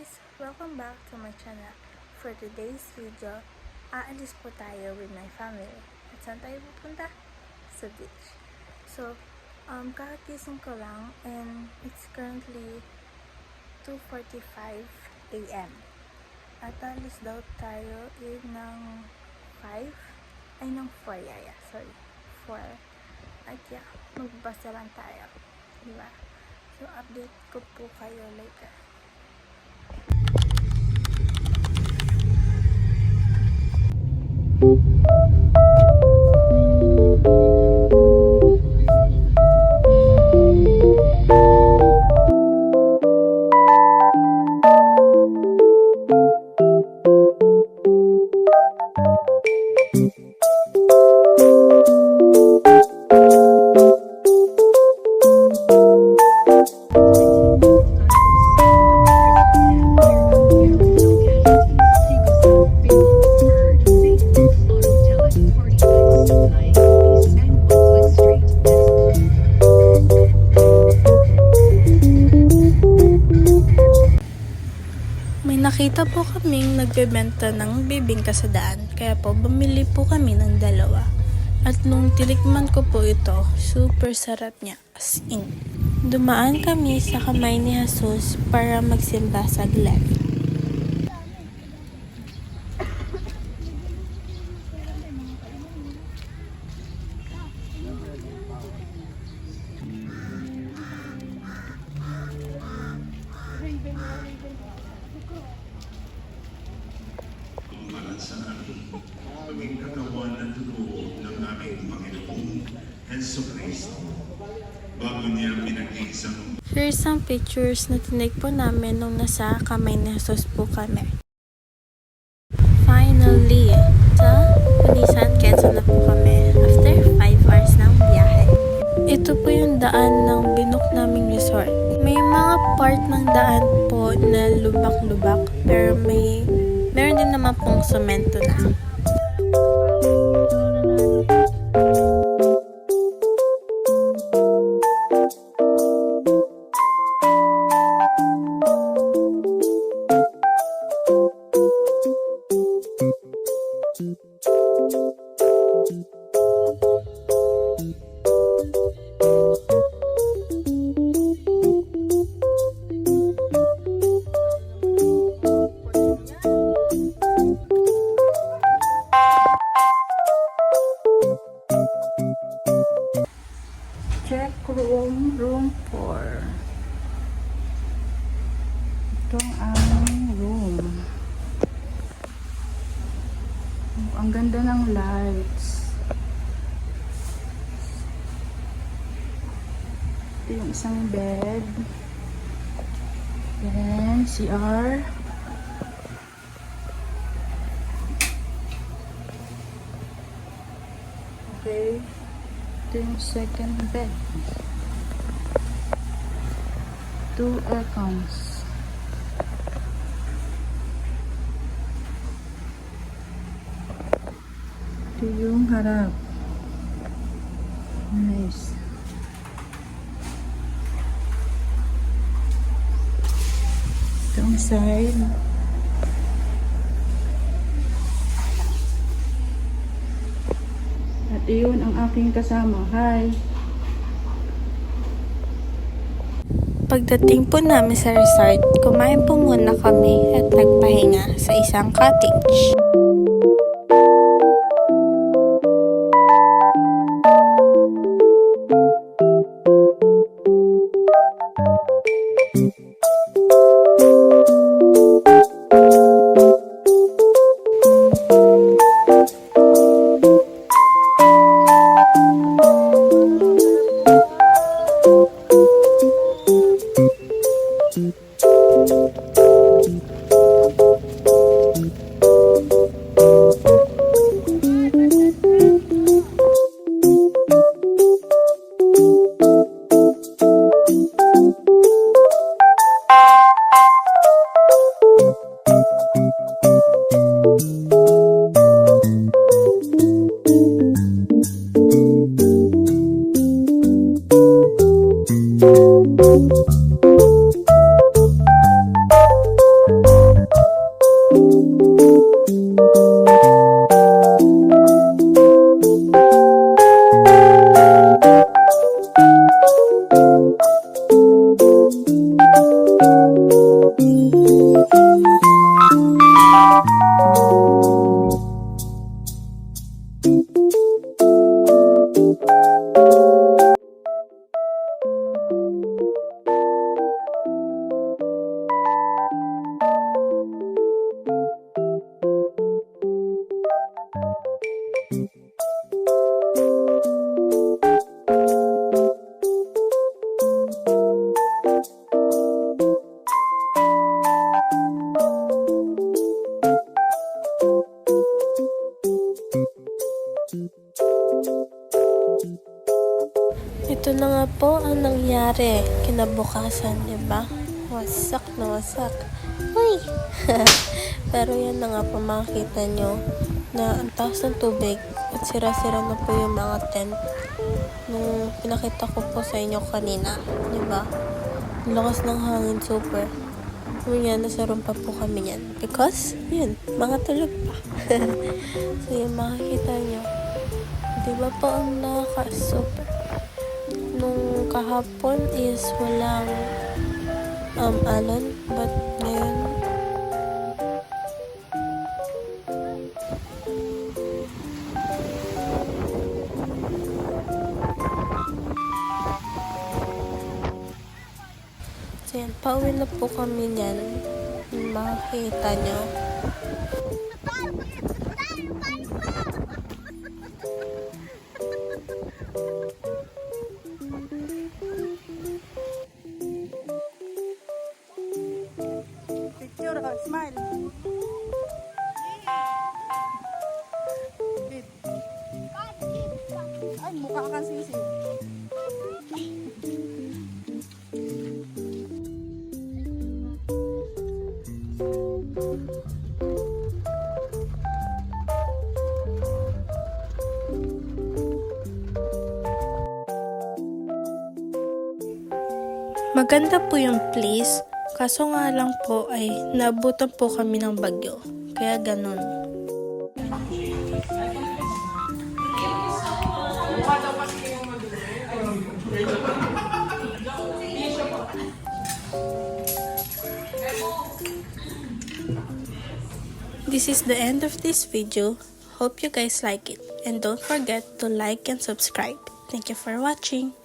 guys! Welcome back to my channel. For today's video, aalis po tayo with my family. At saan tayo pupunta? Sa beach. So, kakagising ko lang and it's currently 2:45 AM. At alis daw tayo ng 5? Ay, ng 4 yaya. Sorry. 4. At yeah, magbasa lang tayo. Diba? So, update ko po kayo later. Nakita po kaming nagbebenta ng bibingka sa daan, kaya po bumili po kami ng 2. At nung tinikman ko po ito, super sarap niya, as in. Dumaan kami sa kamay ni Jesus para magsimba saglit. Sa amin, maging katawan at dugo ng aming Panginoong Jesucristo. Bago niya pinag-iisang Here's some pictures na tinig po namin nung nasa kamay ni Jesus po kami. Finally, sa Punisan, Quezon na po kami after 5 hours ng biyahe. Ito po yung daan ng binook naming resort. May mga part ng daan po na lubak-lubak pero meron din naman pong semento na. Check room 4. Ito ang aming room. Ang ganda ng lights. Ito yung isang bed. Then, CR. Okay. Ito yung second bed. 2 aircons. Ito yung harap. Nice. Ito ang side. At iyon ang aking kasama. Hi! Pagdating po namin sa resort, kumain po muna kami at nagpahinga sa isang cottage. po ang nangyari kinabukasan, di ba? Wasak na wasak. Uy! Pero yan na nga po, makikita nyo na ang taas ng tubig at sira-sira na po yung mga tent nung pinakita ko po sa inyo kanina, di ba? Ang lakas ng hangin, super. Ngayon, nasa room pa po kami yan. Because, yun, mga tulog pa. So, yun, makikita nyo. Di ba po ang nakaka-super? Nung kahapon is walang alon, but ngayon so yan, pauwi na po kami niyan. Makikita nyo. Picture, smile. Ay, mukha kang sisi. Maganda po yung place, kaso nga lang po ay naabutan po kami ng bagyo. Kaya ganun. This is the end of this video. Hope you guys like it. And don't forget to like and subscribe. Thank you for watching.